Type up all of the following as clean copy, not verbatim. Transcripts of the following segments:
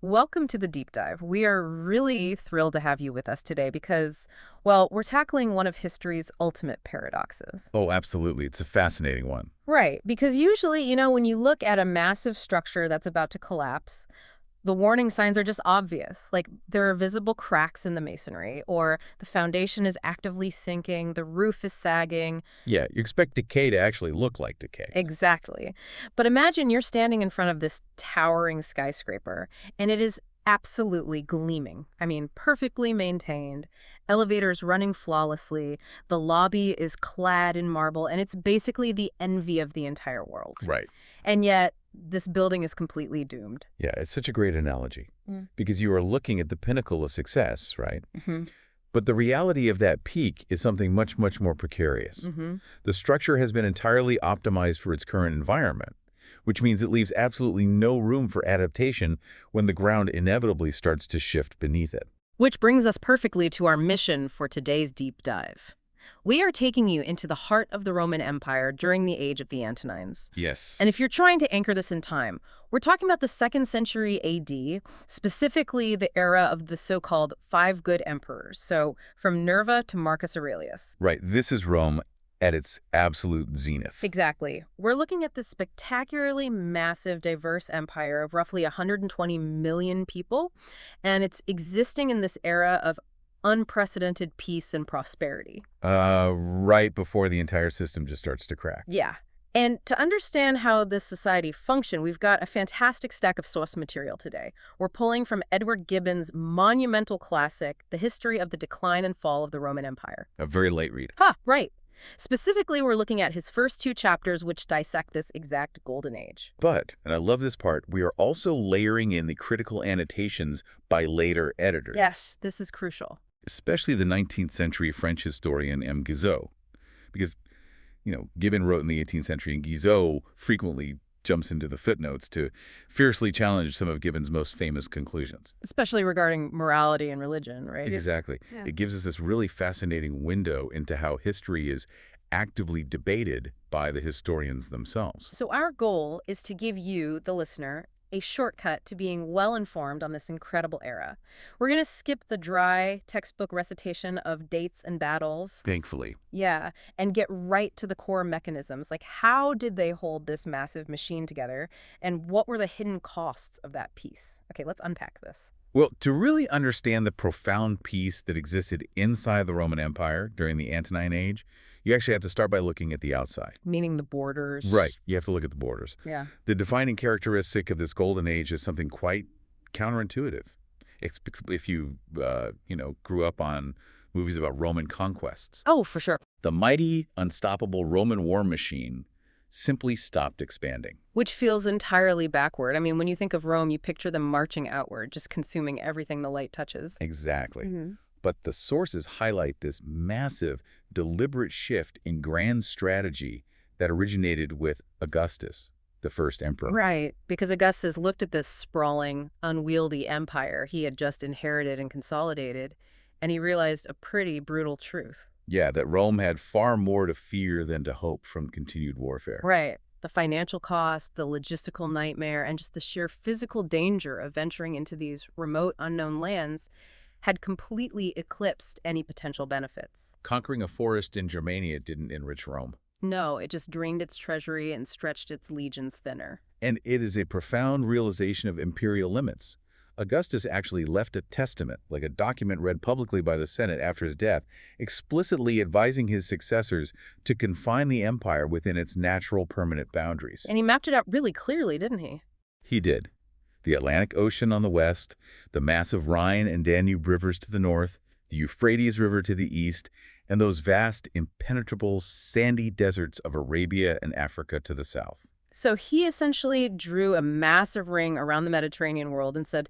Welcome to the deep dive. We are really thrilled to have you with us today because, well, we're tackling one of history's ultimate paradoxes. Oh, absolutely. It's a fascinating one. Right, because usually, when you look at a massive structure that's about to collapse, the warning signs are just obvious. Like there are visible cracks in the masonry, or the foundation is actively sinking, the roof is sagging. Yeah, you expect decay to actually look like decay. Exactly. But imagine you're standing in front of this towering skyscraper, and it is absolutely gleaming. I mean, perfectly maintained, elevators running flawlessly, the lobby is clad in marble, and it's basically the envy of the entire world. Right. And yet, this building is completely doomed. Yeah, it's such a great analogy Mm. because you are looking at the pinnacle of success, right? hmm But the reality of that peak is something much, much more precarious. hmm The structure has been entirely optimized for its current environment, which means it leaves absolutely no room for adaptation when the ground inevitably starts to shift beneath it. Which brings us perfectly to our mission for today's deep dive. We are taking you into the heart of the Roman Empire during the age of the Antonines. Yes. And if you're trying to anchor this in time, we're talking about the 2nd century AD, specifically the era of the so-called Five Good Emperors, so from Nerva to Marcus Aurelius. Right, this is Rome at its absolute zenith. Exactly. We're looking at this spectacularly massive, diverse empire of roughly 120 million people, and it's existing in this era of unprecedented peace and prosperity. Right before the entire system just starts to crack. Yeah. And to understand how this society functioned, we've got a fantastic stack of source material today. We're pulling from Edward Gibbon's monumental classic, The History of the Decline and Fall of the Roman Empire. A very late read. Right. Specifically, we're looking at his first 2 chapters, which dissect this exact golden age. But, and I love this part, we are also layering in the critical annotations by later editors. Yes, this is crucial. Especially the 19th century French historian M. Guizot. Because, Gibbon wrote in the 18th century, and Guizot frequently jumps into the footnotes to fiercely challenge some of Gibbon's most famous conclusions. Especially regarding morality and religion, right? Exactly. Yeah. It gives us this really fascinating window into how history is actively debated by the historians themselves. So our goal is to give you, the listener, a shortcut to being well-informed on this incredible era. We're going to skip the dry textbook recitation of dates and battles. Thankfully. Yeah, and get right to the core mechanisms. Like, how did they hold this massive machine together, and what were the hidden costs of that piece? Okay, let's unpack this. Well, to really understand the profound peace that existed inside the Roman Empire during the Antonine Age, you actually have to start by looking at the outside. Meaning the borders. Right. You have to look at the borders. Yeah. The defining characteristic of this golden age is something quite counterintuitive. If you, grew up on movies about Roman conquests. Oh, for sure. The mighty, unstoppable Roman war machine simply stopped expanding. Which feels entirely backward. I mean, when you think of Rome, you picture them marching outward, just consuming everything the light touches. Exactly. Mm-hmm. But the sources highlight this massive, deliberate shift in grand strategy that originated with Augustus, the first emperor. Right, because Augustus looked at this sprawling, unwieldy empire he had just inherited and consolidated, and he realized a pretty brutal truth. Yeah, that Rome had far more to fear than to hope from continued warfare. Right. The financial cost, the logistical nightmare, and just the sheer physical danger of venturing into these remote, unknown lands had completely eclipsed any potential benefits. Conquering a forest in Germania didn't enrich Rome. No, it just drained its treasury and stretched its legions thinner. And it is a profound realization of imperial limits. Augustus actually left a testament, like a document read publicly by the Senate after his death, explicitly advising his successors to confine the empire within its natural permanent boundaries. And he mapped it out really clearly, didn't he? He did. The Atlantic Ocean on the west, the massive Rhine and Danube rivers to the north, the Euphrates River to the east, and those vast, impenetrable, sandy deserts of Arabia and Africa to the south. So he essentially drew a massive ring around the Mediterranean world and said,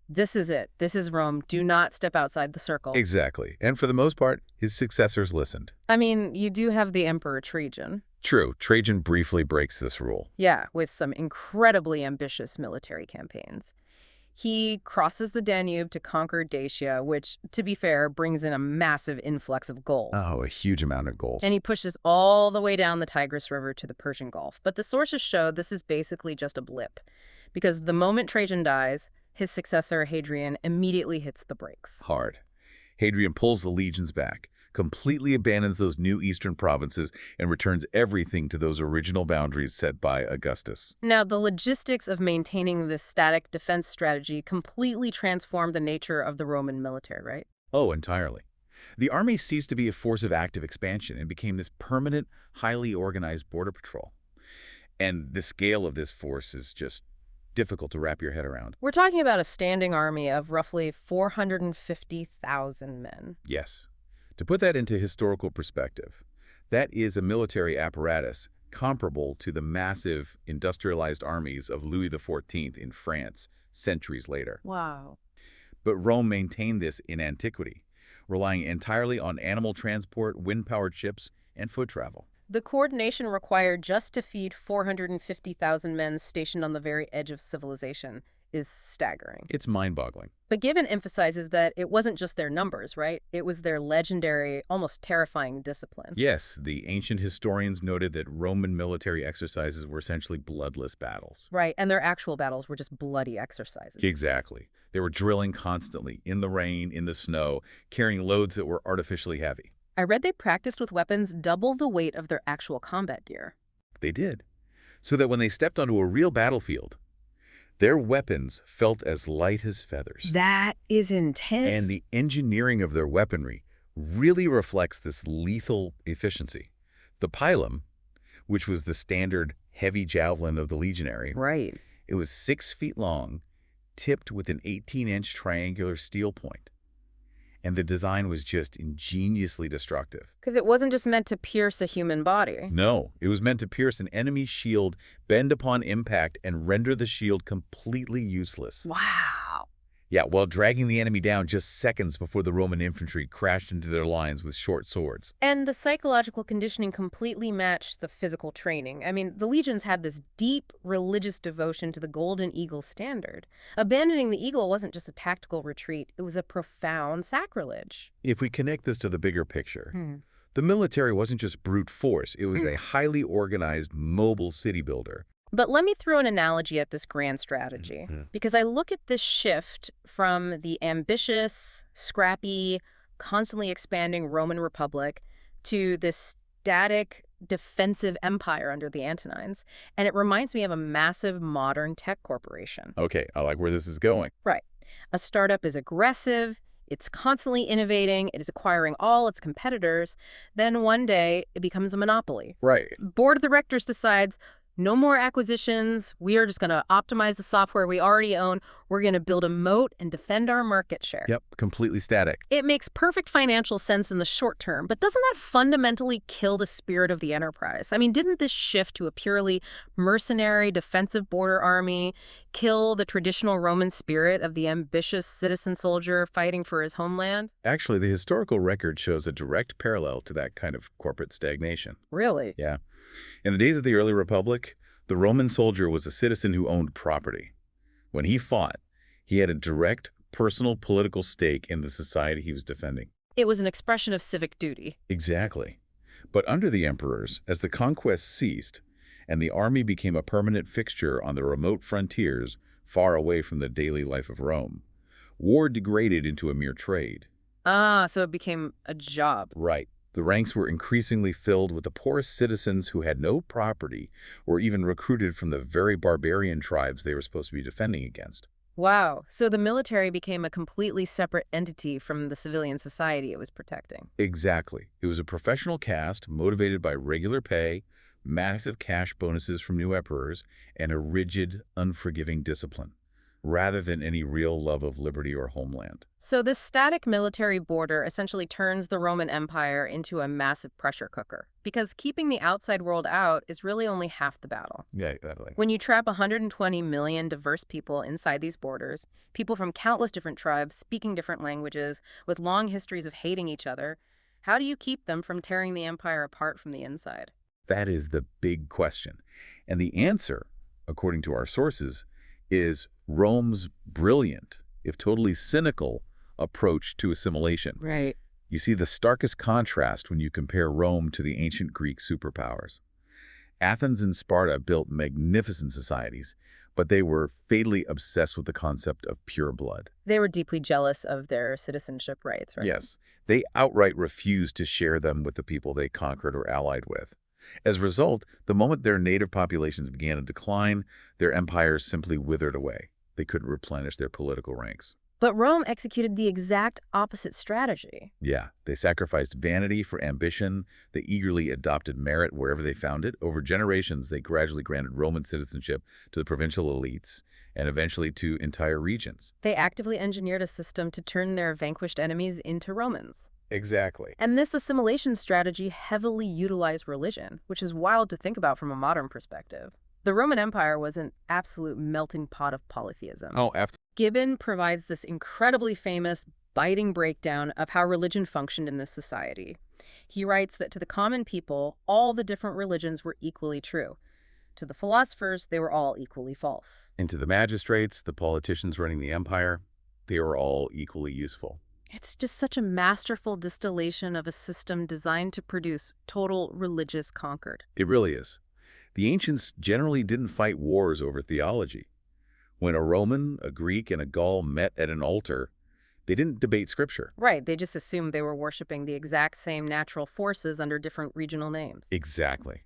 this is it. This is Rome. Do not step outside the circle. Exactly. And for the most part, his successors listened. I mean, you do have the Emperor Trajan. True. Trajan briefly breaks this rule. Yeah, with some incredibly ambitious military campaigns. He crosses the Danube to conquer Dacia, which, to be fair, brings in a massive influx of gold. Oh, a huge amount of gold. And he pushes all the way down the Tigris River to the Persian Gulf. But the sources show this is basically just a blip, because the moment Trajan dies, his successor, Hadrian, immediately hits the brakes. Hard. Hadrian pulls the legions back, completely abandons those new eastern provinces, and returns everything to those original boundaries set by Augustus. Now, the logistics of maintaining this static defense strategy completely transformed the nature of the Roman military, right? Oh, entirely. The army ceased to be a force of active expansion and became this permanent, highly organized border patrol. And the scale of this force is just difficult to wrap your head around. We're talking about a standing army of roughly 450,000 men. Yes. To put that into historical perspective, that is a military apparatus comparable to the massive industrialized armies of Louis XIV in France centuries later. Wow. But Rome maintained this in antiquity, relying entirely on animal transport, wind-powered ships, and foot travel. The coordination required just to feed 450,000 men stationed on the very edge of civilization is staggering. It's mind-boggling. But Gibbon emphasizes that it wasn't just their numbers, right? It was their legendary, almost terrifying discipline. Yes, the ancient historians noted that Roman military exercises were essentially bloodless battles. Right, and their actual battles were just bloody exercises. Exactly. They were drilling constantly, in the rain, in the snow, carrying loads that were artificially heavy. I read they practiced with weapons double the weight of their actual combat gear. They did. So that when they stepped onto a real battlefield, their weapons felt as light as feathers. That is intense. And the engineering of their weaponry really reflects this lethal efficiency. The pilum, which was the standard heavy javelin of the legionary, Right. it was 6 feet long, tipped with an 18-inch triangular steel point. And the design was just ingeniously destructive. Because it wasn't just meant to pierce a human body. No, it was meant to pierce an enemy's shield, bend upon impact, and render the shield completely useless. Wow. Yeah, while dragging the enemy down just seconds before the Roman infantry crashed into their lines with short swords. And the psychological conditioning completely matched the physical training. I mean, the legions had this deep religious devotion to the golden eagle standard. Abandoning the eagle wasn't just a tactical retreat, it was a profound sacrilege. If we connect this to the bigger picture, the military wasn't just brute force, it was a highly organized, mobile city builder. But let me throw an analogy at this grand strategy, because I look at this shift from the ambitious, scrappy, constantly expanding Roman Republic to this static, defensive empire under the Antonines, and it reminds me of a massive modern tech corporation. Okay, I like where this is going. Right. A startup is aggressive, it's constantly innovating, it is acquiring all its competitors, then one day it becomes a monopoly. Right. Board of directors decides, no more acquisitions. We are just going to optimize the software we already own. We're going to build a moat and defend our market share. Yep, completely static. It makes perfect financial sense in the short term, but doesn't that fundamentally kill the spirit of the enterprise? I mean, didn't this shift to a purely mercenary defensive border army kill the traditional Roman spirit of the ambitious citizen soldier fighting for his homeland? Actually, the historical record shows a direct parallel to that kind of corporate stagnation. Really? Yeah. In the days of the early Republic, the Roman soldier was a citizen who owned property. When he fought, he had a direct personal political stake in the society he was defending. It was an expression of civic duty. Exactly. But under the emperors, as the conquest ceased, and the army became a permanent fixture on the remote frontiers far away from the daily life of Rome, war degraded into a mere trade. Ah, so it became a job. Right. The ranks were increasingly filled with the poorest citizens who had no property or even recruited from the very barbarian tribes they were supposed to be defending against. Wow. So the military became a completely separate entity from the civilian society it was protecting. Exactly. It was a professional caste motivated by regular pay, massive cash bonuses from new emperors, and a rigid, unforgiving discipline, rather than any real love of liberty or homeland. So this static military border essentially turns the Roman Empire into a massive pressure cooker, because keeping the outside world out is really only half the battle. Yeah, exactly. When you trap 120 million diverse people inside these borders, people from countless different tribes speaking different languages, with long histories of hating each other, how do you keep them from tearing the empire apart from the inside? That is the big question. And the answer, according to our sources, is Rome's brilliant, if totally cynical, approach to assimilation. Right. You see the starkest contrast when you compare Rome to the ancient Greek superpowers. Athens and Sparta built magnificent societies, but they were fatally obsessed with the concept of pure blood. They were deeply jealous of their citizenship rights, right? Yes, they outright refused to share them with the people they conquered or allied with. As a result, the moment their native populations began to decline, their empires simply withered away. They couldn't replenish their political ranks. But Rome executed the exact opposite strategy. Yeah, they sacrificed vanity for ambition. They eagerly adopted merit wherever they found it. Over generations, they gradually granted Roman citizenship to the provincial elites and eventually to entire regions. They actively engineered a system to turn their vanquished enemies into Romans. Exactly. And this assimilation strategy heavily utilized religion, which is wild to think about from a modern perspective. The Roman Empire was an absolute melting pot of polytheism. Oh, after. Gibbon provides this incredibly famous, biting breakdown of how religion functioned in this society. He writes that to the common people, all the different religions were equally true. To the philosophers, they were all equally false. And to the magistrates, the politicians running the empire, they were all equally useful. It's just such a masterful distillation of a system designed to produce total religious concord. It really is. The ancients generally didn't fight wars over theology. When a Roman, a Greek, and a Gaul met at an altar, they didn't debate scripture. Right, they just assumed they were worshiping the exact same natural forces under different regional names. Exactly.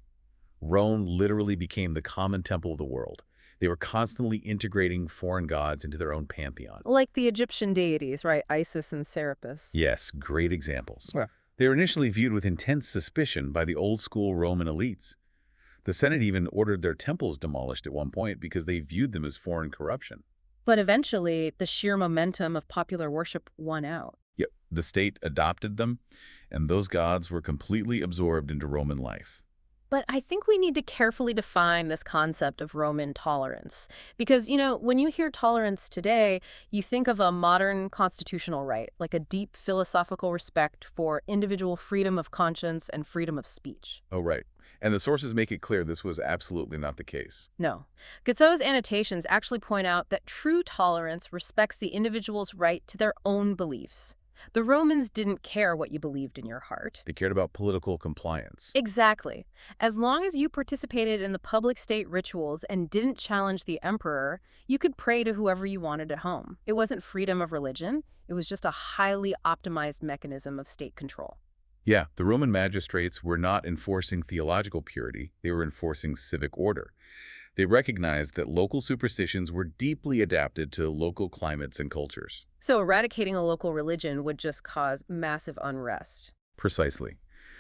Rome literally became the common temple of the world. They were constantly integrating foreign gods into their own pantheon. Like the Egyptian deities, right? Isis and Serapis. Yes, great examples. Yeah. They were initially viewed with intense suspicion by the old-school Roman elites. The Senate even ordered their temples demolished at one point because they viewed them as foreign corruption. But eventually, the sheer momentum of popular worship won out. Yep, the state adopted them, and those gods were completely absorbed into Roman life. But I think we need to carefully define this concept of Roman tolerance. Because, when you hear tolerance today, you think of a modern constitutional right, like a deep philosophical respect for individual freedom of conscience and freedom of speech. Oh, right. And the sources make it clear this was absolutely not the case. No. Guizot's annotations actually point out that true tolerance respects the individual's right to their own beliefs. The Romans didn't care what you believed in your heart. They cared about political compliance. Exactly. As long as you participated in the public state rituals and didn't challenge the emperor, you could pray to whoever you wanted at home. It wasn't freedom of religion. It was just a highly optimized mechanism of state control. Yeah, the Roman magistrates were not enforcing theological purity. They were enforcing civic order. They recognized that local superstitions were deeply adapted to local climates and cultures. So eradicating a local religion would just cause massive unrest. Precisely.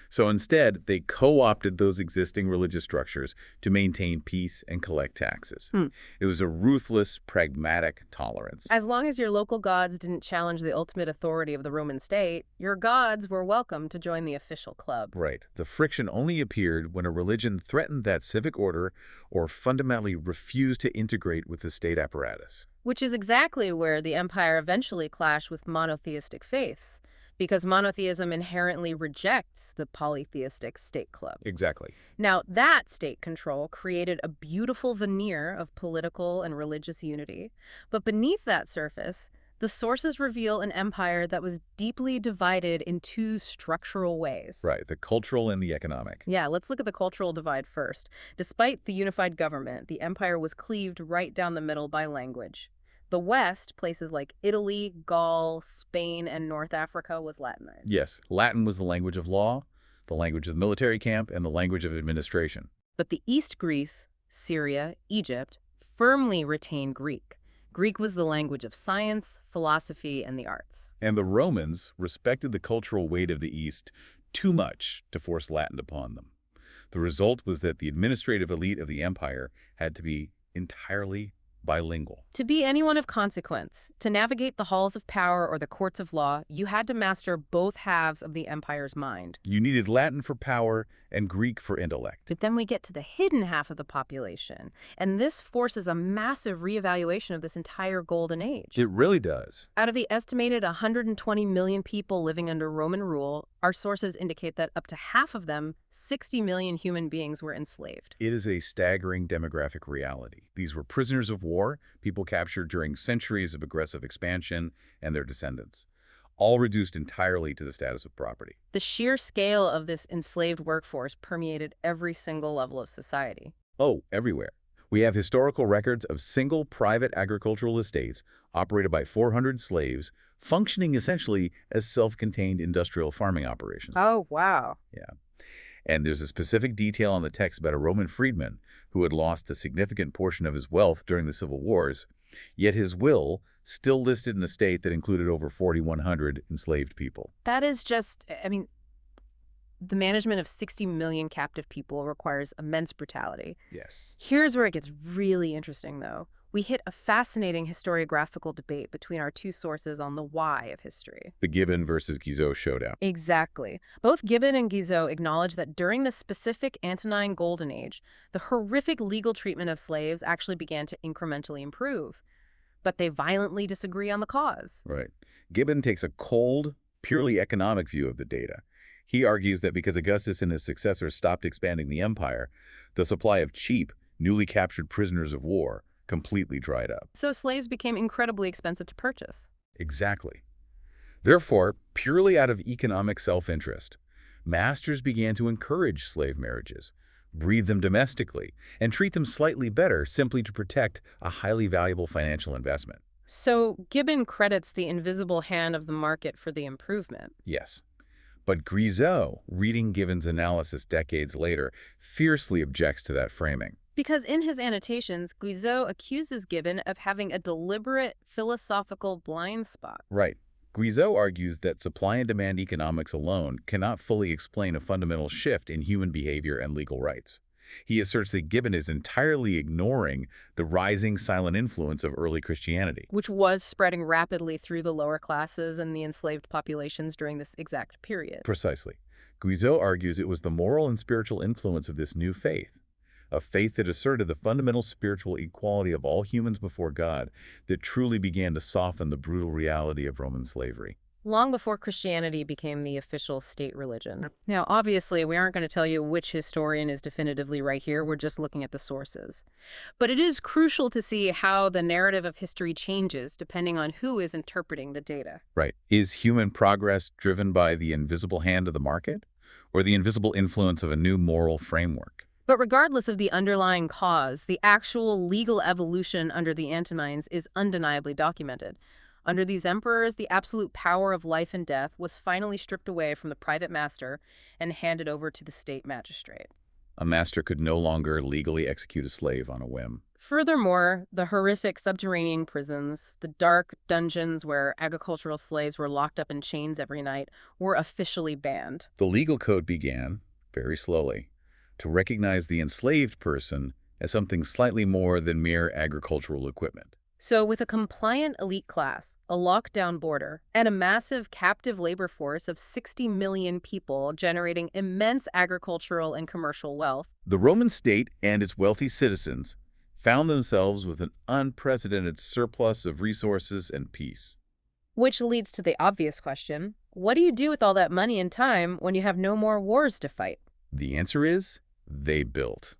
So instead, they co-opted those existing religious structures to maintain peace and collect taxes. It was a ruthless, pragmatic tolerance. As long as your local gods didn't challenge the ultimate authority of the Roman state, your gods were welcome to join the official club. Right. The friction only appeared when a religion threatened that civic order or fundamentally refused to integrate with the state apparatus. Which is exactly where the empire eventually clashed with monotheistic faiths, because monotheism inherently rejects the polytheistic state club. Exactly. Now, that state control created a beautiful veneer of political and religious unity. But beneath that surface, the sources reveal an empire that was deeply divided in two structural ways. Right, the cultural and the economic. Yeah, let's look at the cultural divide first. Despite the unified government, the empire was cleaved right down the middle by language. The West, places like Italy, Gaul, Spain, and North Africa, was Latinized. Yes, Latin was the language of law, the language of the military camp, and the language of administration. But the East Greece, Syria, Egypt, firmly retained Greek. Greek was the language of science, philosophy, and the arts. And the Romans respected the cultural weight of the East too much to force Latin upon them. The result was that the administrative elite of the empire had to be entirely bilingual. To be anyone of consequence, to navigate the halls of power or the courts of law, you had to master both halves of the empire's mind. You needed Latin for power and Greek for intellect. But then we get to the hidden half of the population, and this forces a massive reevaluation of this entire golden age. It really does. Out of the estimated 120 million people living under Roman rule, our sources indicate that up to half of them, 60 million human beings, were enslaved. It is a staggering demographic reality. These were prisoners of war, people captured during centuries of aggressive expansion, and their descendants. all reduced entirely to the status of property. The sheer scale of this enslaved workforce permeated every single level of society. Oh, everywhere. We have historical records of single private agricultural estates operated by 400 slaves, functioning essentially as self-contained industrial farming operations. Oh, wow. Yeah. And there's a specific detail on the text about a Roman freedman who had lost a significant portion of his wealth during the Civil Wars, yet his will still listed an estate that included over 4,100 enslaved people. That is just, I mean, the management of 60 million captive people requires immense brutality. Yes. Here's where it gets really interesting, though. We hit a fascinating historiographical debate between our two sources on the why of history. The Gibbon versus Guizot showdown. Exactly. Both Gibbon and Guizot acknowledge that during the specific Antonine Golden Age, the horrific legal treatment of slaves actually began to incrementally improve. But they violently disagree on the cause. Right. Gibbon takes a cold, purely economic view of the data. He argues that because Augustus and his successors stopped expanding the empire, the supply of cheap, newly captured prisoners of war completely dried up. So slaves became incredibly expensive to purchase. Exactly. Therefore, purely out of economic self-interest, masters began to encourage slave marriages, breed them domestically, and treat them slightly better simply to protect a highly valuable financial investment. So Gibbon credits the invisible hand of the market for the improvement. Yes. But Guizot, reading Gibbon's analysis decades later, fiercely objects to that framing. Because in his annotations, Guizot accuses Gibbon of having a deliberate philosophical blind spot. Right. Guizot argues that supply and demand economics alone cannot fully explain a fundamental shift in human behavior and legal rights. He asserts that Gibbon is entirely ignoring the rising silent influence of early Christianity, Which was spreading rapidly through the lower classes and the enslaved populations during this exact period. Precisely. Guizot argues it was the moral and spiritual influence of this new faith, a faith that asserted the fundamental spiritual equality of all humans before God, that truly began to soften the brutal reality of Roman slavery. Long before Christianity became the official state religion. Now, obviously, we aren't going to tell you which historian is definitively right here. We're just looking at the sources. But it is crucial to see how the narrative of history changes depending on who is interpreting the data. Right. Is human progress driven by the invisible hand of the market, or the invisible influence of a new moral framework? But regardless of the underlying cause, the actual legal evolution under the Antonines is undeniably documented. Under these emperors, the absolute power of life and death was finally stripped away from the private master and handed over to the state magistrate. A master could no longer legally execute a slave on a whim. Furthermore, the horrific subterranean prisons, the dark dungeons where agricultural slaves were locked up in chains every night, were officially banned. The legal code began, very slowly, to recognize the enslaved person as something slightly more than mere agricultural equipment. So with a compliant elite class, a lockdown border, and a massive captive labor force of 60 million people generating immense agricultural and commercial wealth, The Roman state and its wealthy citizens found themselves with an unprecedented surplus of resources and peace. which leads to the obvious question, what do you do with all that money and time when you have no more wars to fight? The answer is, they built.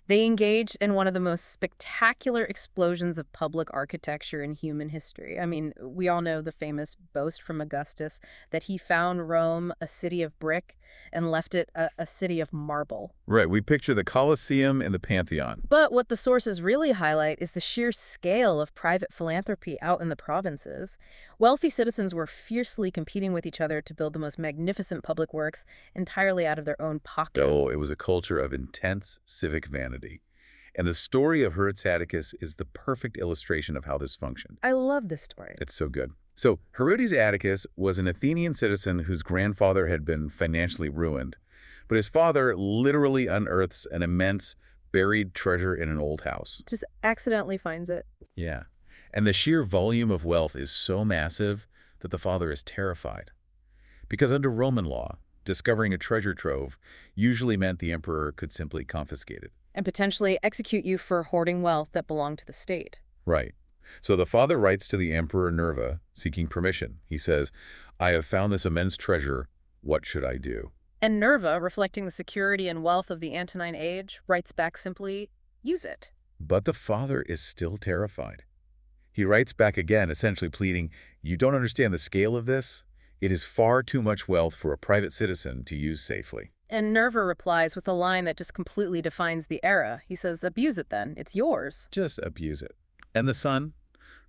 They engaged in one of the most spectacular explosions of public architecture in human history. I mean, we all know the famous boast from Augustus that he found Rome a city of brick and left it a city of marble. Right, we picture the Colosseum and the Pantheon. But what the sources really highlight is the sheer scale of private philanthropy out in the provinces. Wealthy citizens were fiercely competing with each other to build the most magnificent public works entirely out of their own pocket. Oh, it was a culture of intense civic vanity. And the story of Herodes Atticus is the perfect illustration of how this functioned. I love this story. It's so good. So, Herodes Atticus was an Athenian citizen whose grandfather had been financially ruined, but his father literally unearths an immense buried treasure in an old house. Just accidentally finds it. Yeah. And the sheer volume of wealth is so massive that the father is terrified. Because under Roman law, discovering a treasure trove usually meant the emperor could simply confiscate it. And potentially execute you for hoarding wealth that belonged to the state. Right. So the father writes to the Emperor Nerva, seeking permission. He says, I have found this immense treasure. What should I do? And Nerva, reflecting the security and wealth of the Antonine age, writes back simply, use it. But the father is still terrified. He writes back again, essentially pleading, you don't understand the scale of this. It is far too much wealth for a private citizen to use safely. And Nerva replies with a line that just completely defines the era. He says, abuse it then. It's yours. Just abuse it. And the son,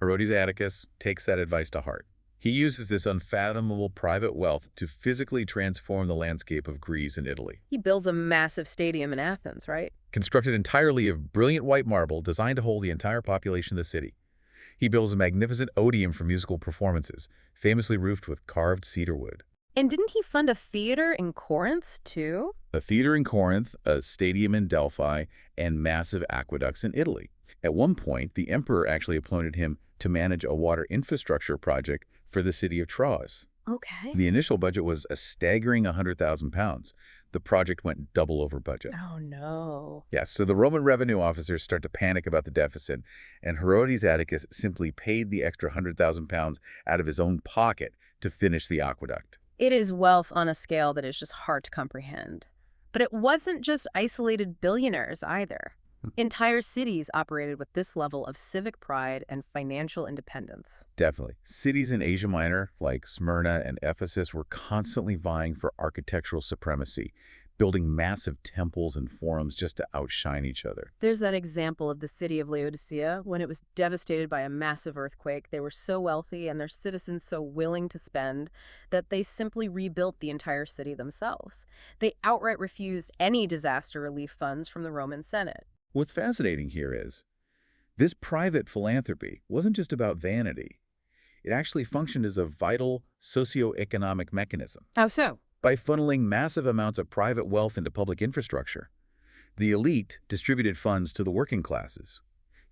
Herodes Atticus, takes that advice to heart. He uses this unfathomable private wealth to physically transform the landscape of Greece and Italy. He builds a massive stadium in Athens, right? Constructed entirely of brilliant white marble designed to hold the entire population of the city. He builds a magnificent odeum for musical performances, famously roofed with carved cedar wood. And didn't he fund a theater in Corinth, too? A theater in Corinth, a stadium in Delphi, and massive aqueducts in Italy. At one point, the emperor actually appointed him to manage a water infrastructure project for the city of Troas. Okay. The initial budget was a staggering £100,000. The project went double over budget. Oh, no. Yes, so the Roman revenue officers start to panic about the deficit, and Herodes Atticus simply paid the extra £100,000 out of his own pocket to finish the aqueduct. It is wealth on a scale that is just hard to comprehend. But it wasn't just isolated billionaires either. Entire cities operated with this level of civic pride and financial independence. Definitely. Cities in Asia Minor, like Smyrna and Ephesus, were constantly vying for architectural supremacy, building massive temples and forums just to outshine each other. There's that example of the city of Laodicea when it was devastated by a massive earthquake. They were so wealthy and their citizens so willing to spend that they simply rebuilt the entire city themselves. They outright refused any disaster relief funds from the Roman Senate. What's fascinating here is, this private philanthropy wasn't just about vanity. It actually functioned as a vital socioeconomic mechanism. How so? By funneling massive amounts of private wealth into public infrastructure, the elite distributed funds to the working classes,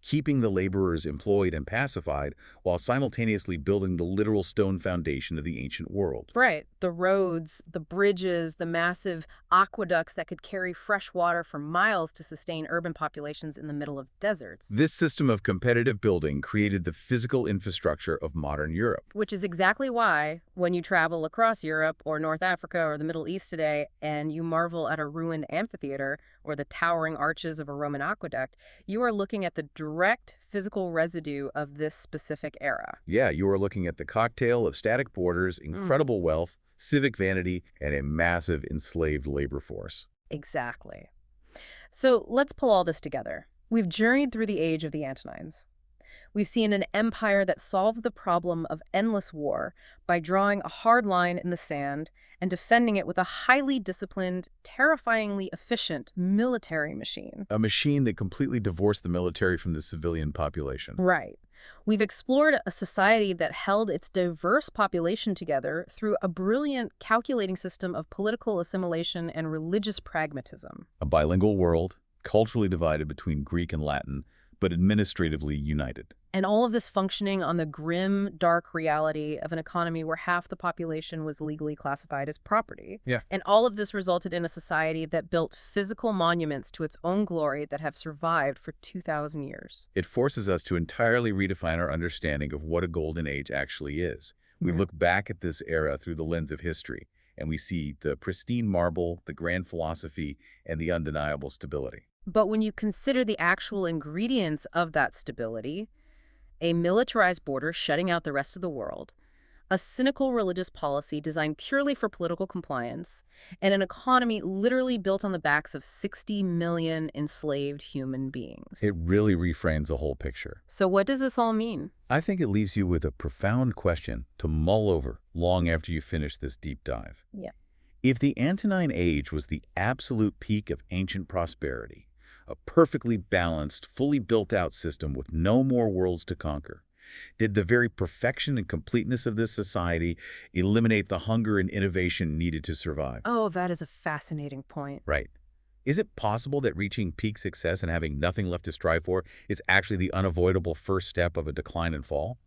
keeping the laborers employed and pacified while simultaneously building the literal stone foundation of the ancient world. Right. The roads, the bridges, the massive aqueducts that could carry fresh water for miles to sustain urban populations in the middle of deserts. This system of competitive building created the physical infrastructure of modern Europe. Which is exactly why, when you travel across Europe or North Africa or the Middle East today and you marvel at a ruined amphitheater or the towering arches of a Roman aqueduct, you are looking at the direct physical residue of this specific era. Yeah, you are looking at the cocktail of static borders, incredible wealth, civic vanity, and a massive enslaved labor force. Exactly. So let's pull all this together. We've journeyed through the age of the Antonines. We've seen an empire that solved the problem of endless war by drawing a hard line in the sand and defending it with a highly disciplined, terrifyingly efficient military machine. A machine that completely divorced the military from the civilian population. Right. We've explored a society that held its diverse population together through a brilliant calculating system of political assimilation and religious pragmatism. A bilingual world, culturally divided between Greek and Latin, but administratively united. And all of this functioning on the grim, dark reality of an economy where half the population was legally classified as property. Yeah. And all of this resulted in a society that built physical monuments to its own glory that have survived for 2,000 years. It forces us to entirely redefine our understanding of what a golden age actually is. We look back at this era through the lens of history, and we see the pristine marble, the grand philosophy, and the undeniable stability. But when you consider the actual ingredients of that stability, a militarized border shutting out the rest of the world, a cynical religious policy designed purely for political compliance, and an economy literally built on the backs of 60 million enslaved human beings. It really reframes the whole picture. So what does this all mean? I think it leaves you with a profound question to mull over long after you finish this deep dive. Yeah. If the Antonine Age was the absolute peak of ancient prosperity, a perfectly balanced, fully built-out system with no more worlds to conquer, did the very perfection and completeness of this society eliminate the hunger and innovation needed to survive? Oh, that is a fascinating point. Right. Is it possible that reaching peak success and having nothing left to strive for is actually the unavoidable first step of a decline and fall?